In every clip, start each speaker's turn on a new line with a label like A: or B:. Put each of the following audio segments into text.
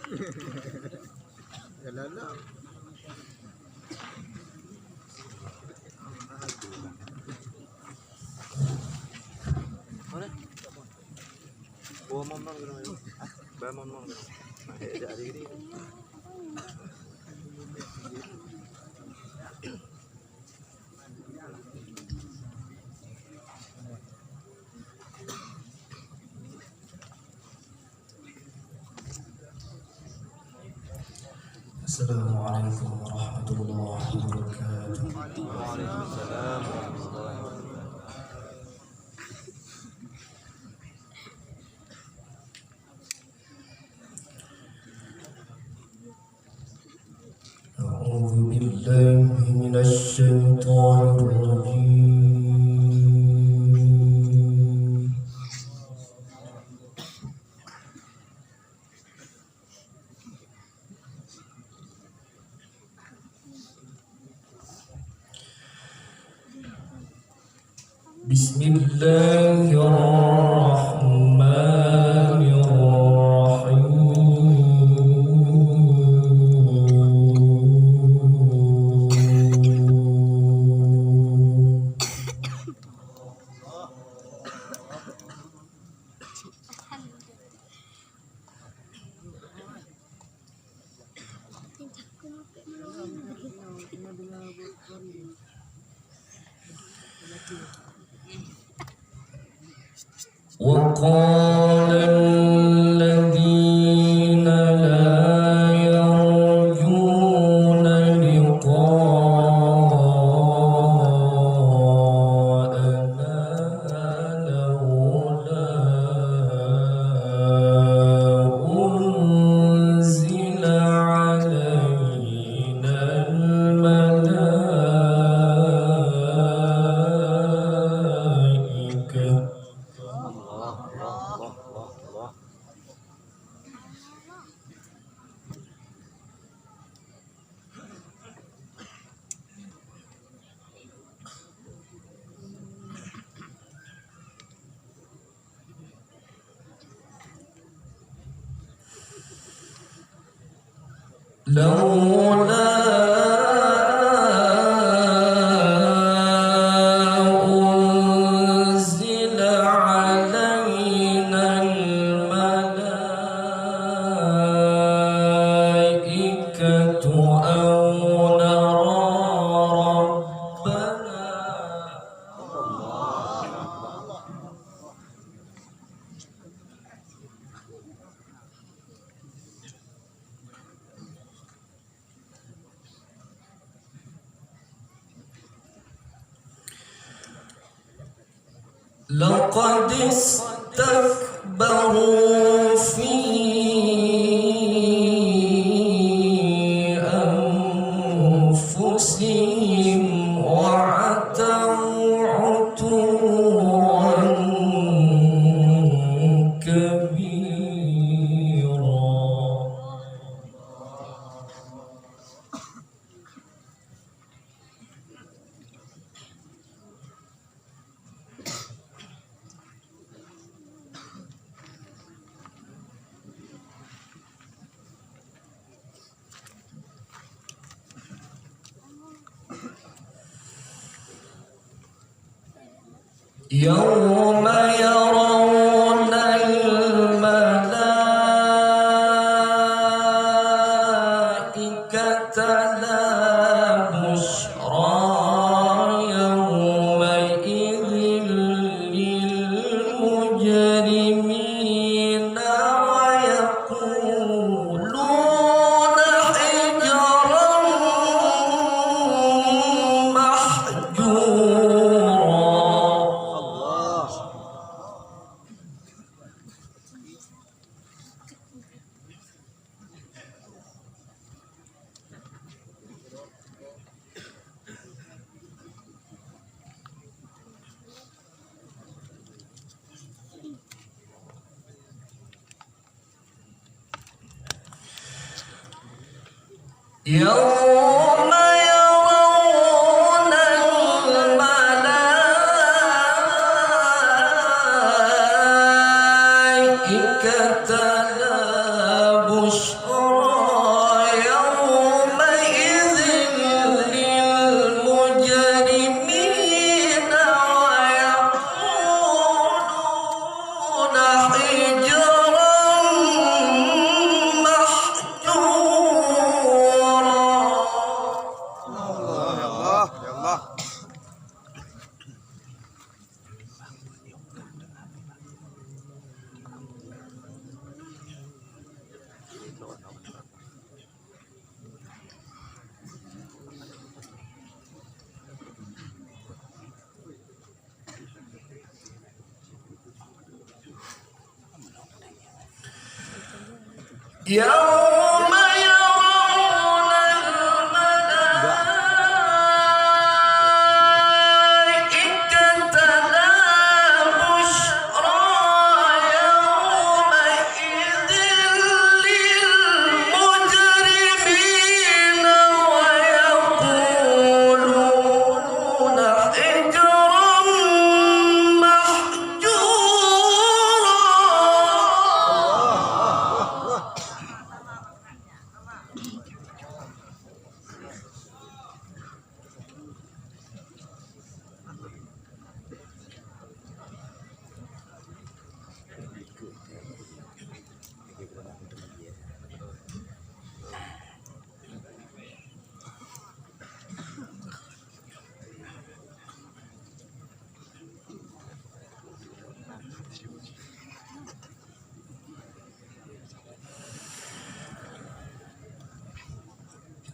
A: Jalan lah. Mana? Bawa mama gitu. Bawa mama gitu. Nah, ada hari ini.
B: Assalamualaikum warahmatullahi wabarakatuh.
A: Waalaikumsalam warahmatullahi wabarakatuh.
B: A'udzu billahi minasy syaithanir rajim. وقال الذين لا يرجون لقاءنا لولا أنزل علينا الملائكة لولا أنزل علينا الملائكة أو نرى ربنا لقد استكبروا في أنفسهم وعتوا عتوا كبيرا يوم يرون الملائكة لا بشرى يومئذ للمجرمين ويقولون حجرا محجورا يوم يرون الملائكة لا بشرى يوم يرون الملائكة لا بشرى يومئذ للمجرمين ويقولون حجرا محجورا.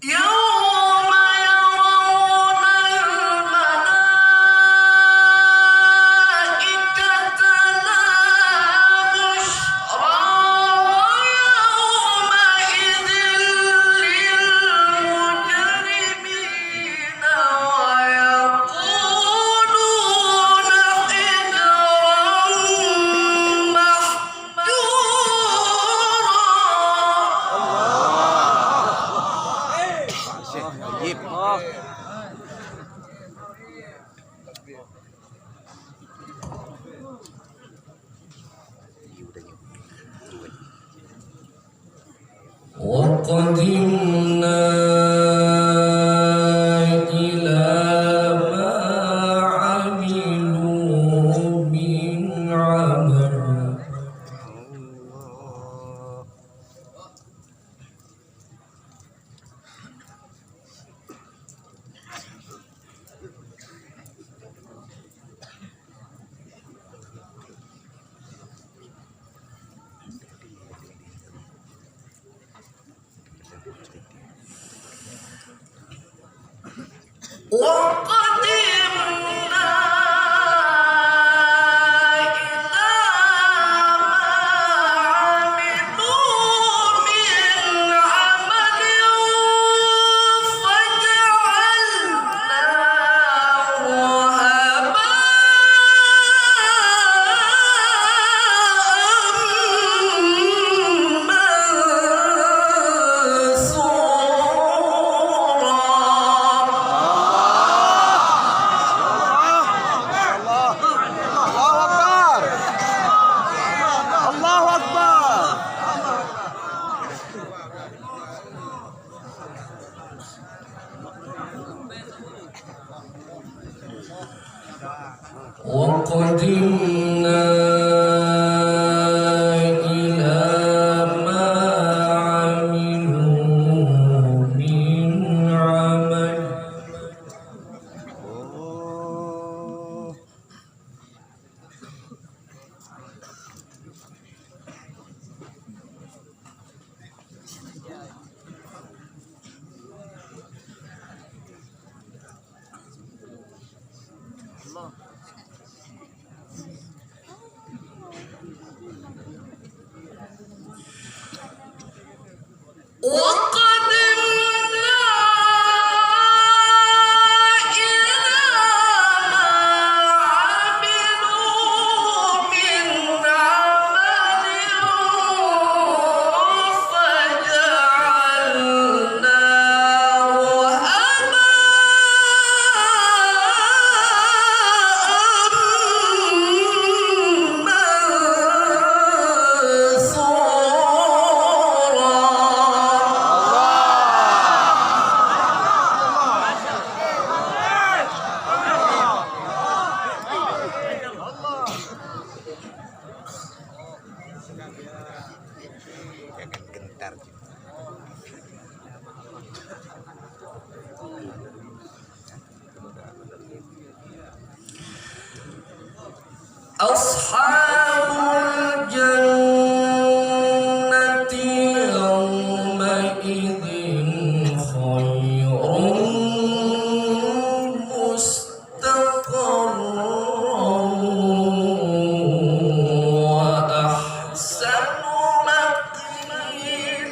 B: يوم يرون الملائكة لا بشرى يومئذ للمجرمين ويقولون حجرا محجورا. وقدمنا إلى ما عملوا من عمل وقدمنا إلى ما عملوا من عمل فجعلناه وقدمنا إلى ما عملوا من عمل وقدمنا إلى ما عملوا من عمل فجعلناه
A: Jangan gentar gitu.
B: أصحاب الجنة يومئذ خير مستقرا وأحسن مقيلا.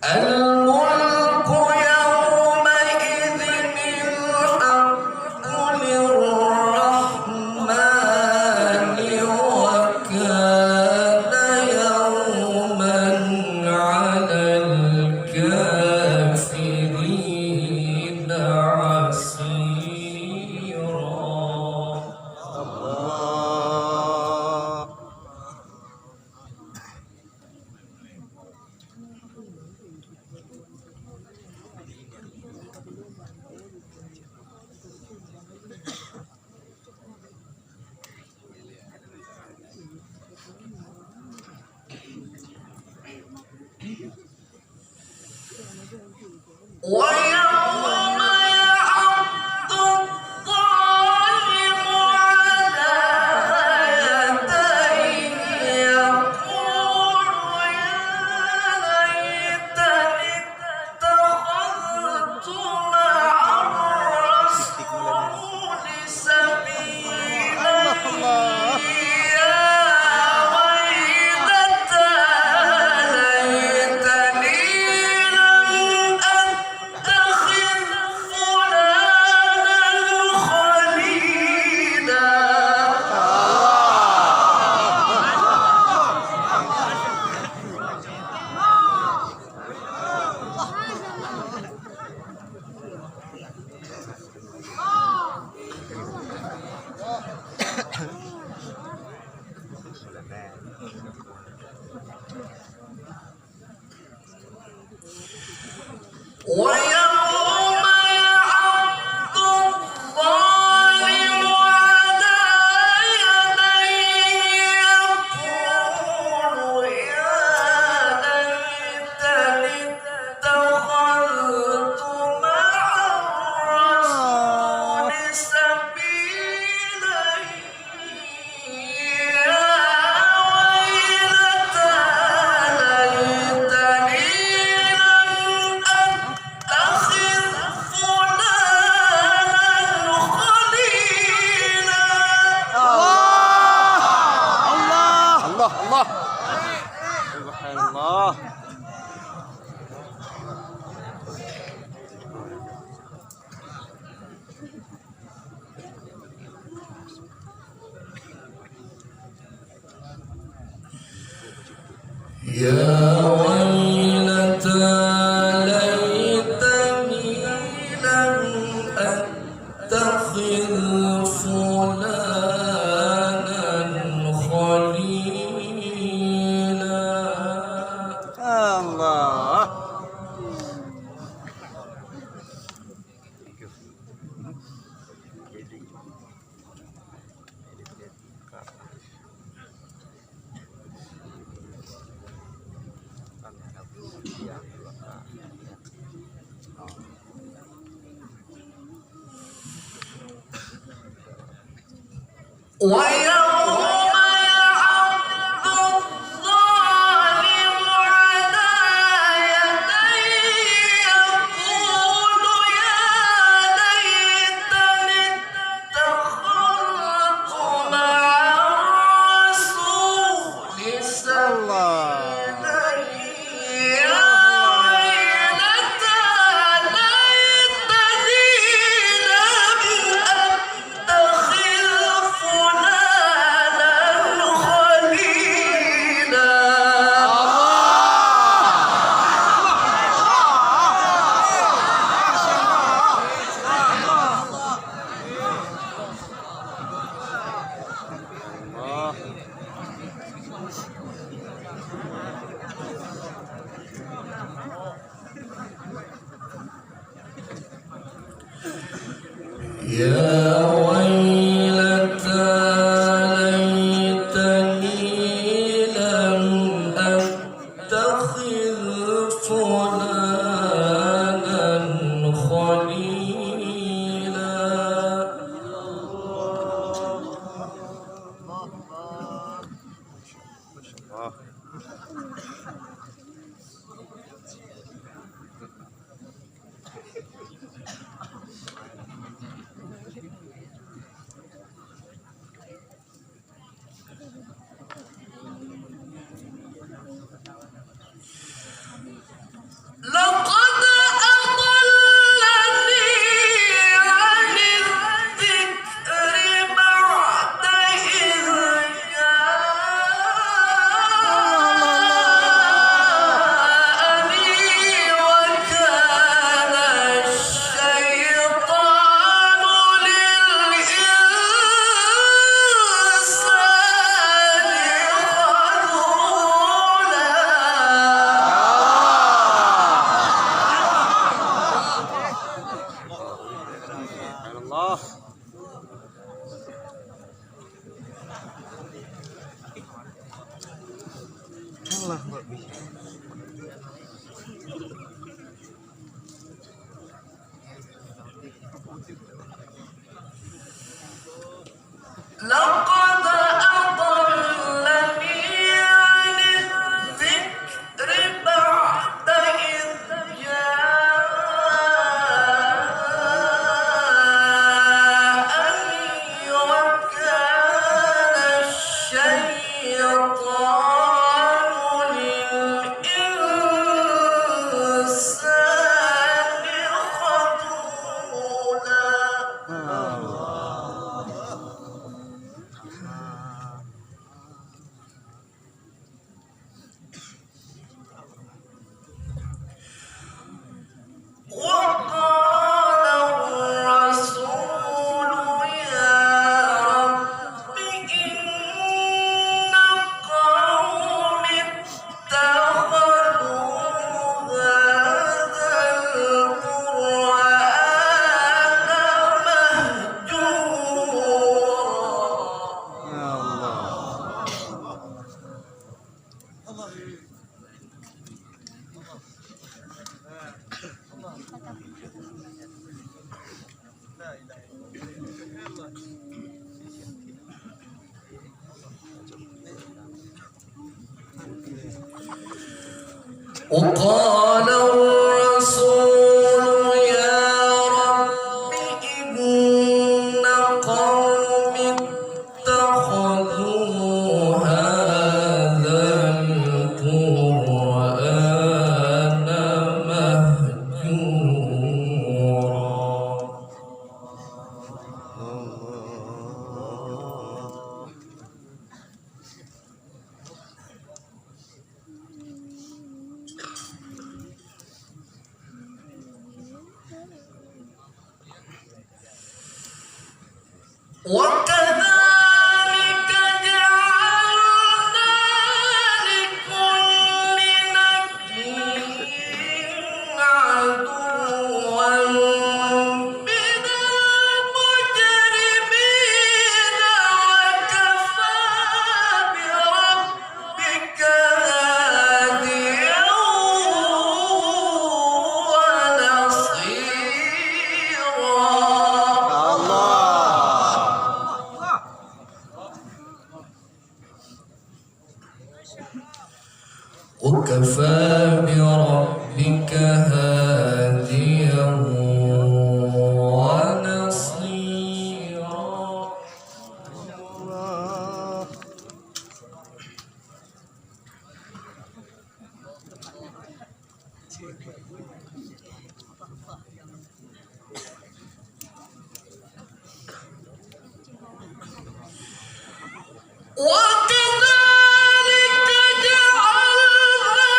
B: الملك يومئذ الحق للرحمن وكان يوما على الكافرين عسيرا.
A: الله.
B: ويوم يعض الظالم على يديه يقول يا ليتني اتخذت مع الرسول سبيلا. يا ويلتى ليتني لم أتخذ فلانا خليلا. ويوم يعض الظالم على يديه يقول يا ليتني اتخذت مع الرسول سبيلا. يا ويلتى ليتني لم أتخذ فلانا خليلا.
A: الله الله. سبحان الله.
B: يا ويلتى ليتني لم أتخذ فلانا خليلا.
A: الله.
B: ويوم يعض الظالم على يديه يقول يا ليتني اتخذت مع الرسول سبيلا. يا ويلتى ليتني لم أتخذ فلانا خليلا.
A: الله.
B: يا ويلتى ليتني لم أتخذ فلانا خليلا.
A: الله.
B: وقال الرسول يا رب إن قومي اتخذوا هذا القرآن مهجورا. وكذلك جعلنا لكل نبي عدوا من المجرمين وكفى بربك هاديا ونصيرا. وكفى بربك هاديا ونصيرا. وكذلك جعلنا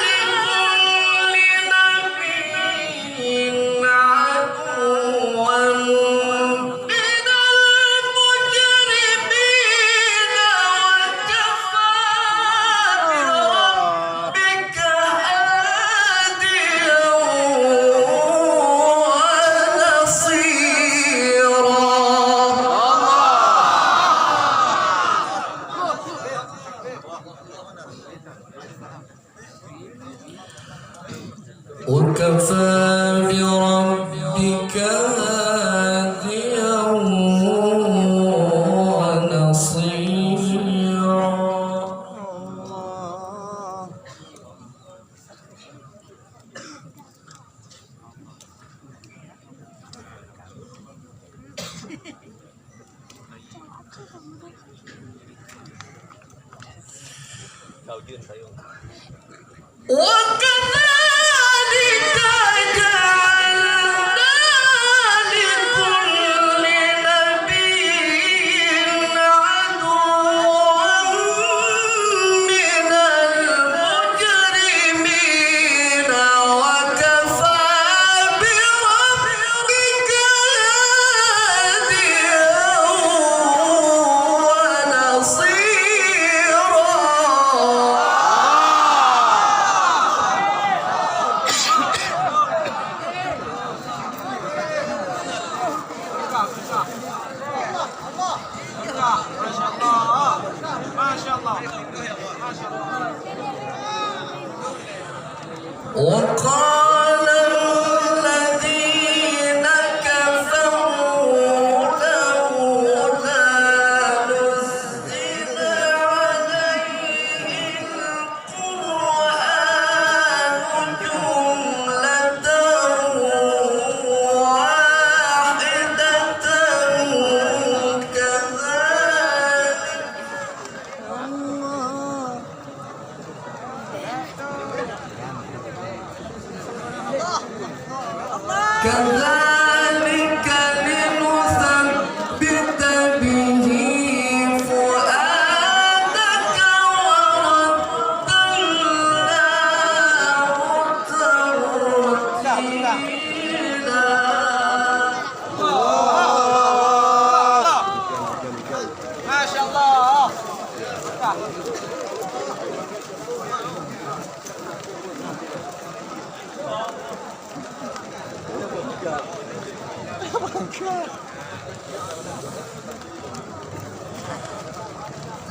B: لكل نبي عدوا من المجرمين وكفى بربك هاديا ونصيرا. وكفى بربك هاديا ونصيرا. وكذلك جعلنا لكل نبي عدوا من المجرمين وكفى بربك هاديا وقال الذين كفروا لولا نزل عليه القرآن جملة واحدة كذلك لنثبت به فؤادك ورتلناه ترتيلا.
C: ما شاء الله.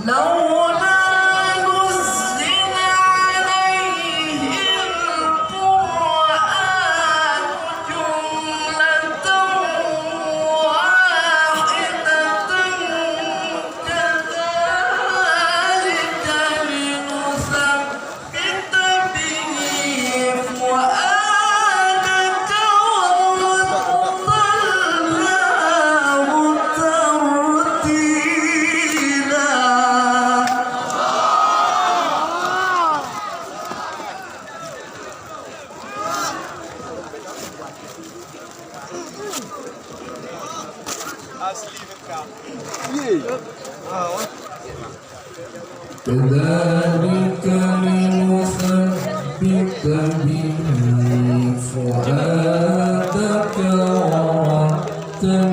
B: لولا نزل عليه القرآن جملة واحدة كذلك لنثبت به كذلك لنثبت به فؤادك ورتلناه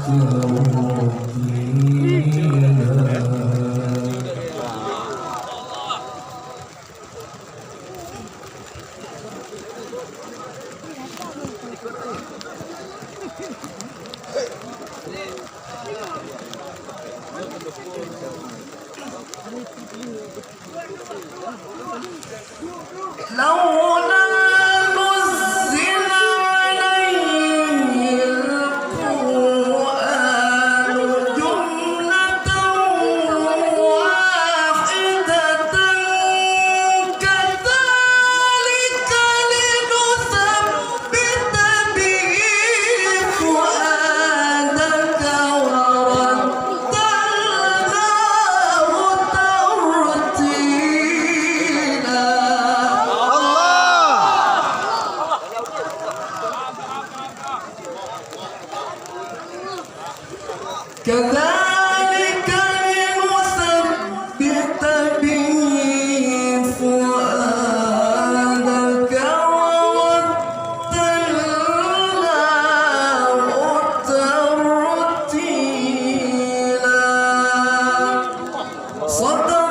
B: ترتيلا. لولا نزل عليه القرآن جملة واحدة كذلك لنثبت به فؤادك ورتلناه ترتيلا. كذلك لنثبت به فؤادك ورتلناه ترتيلا. صدق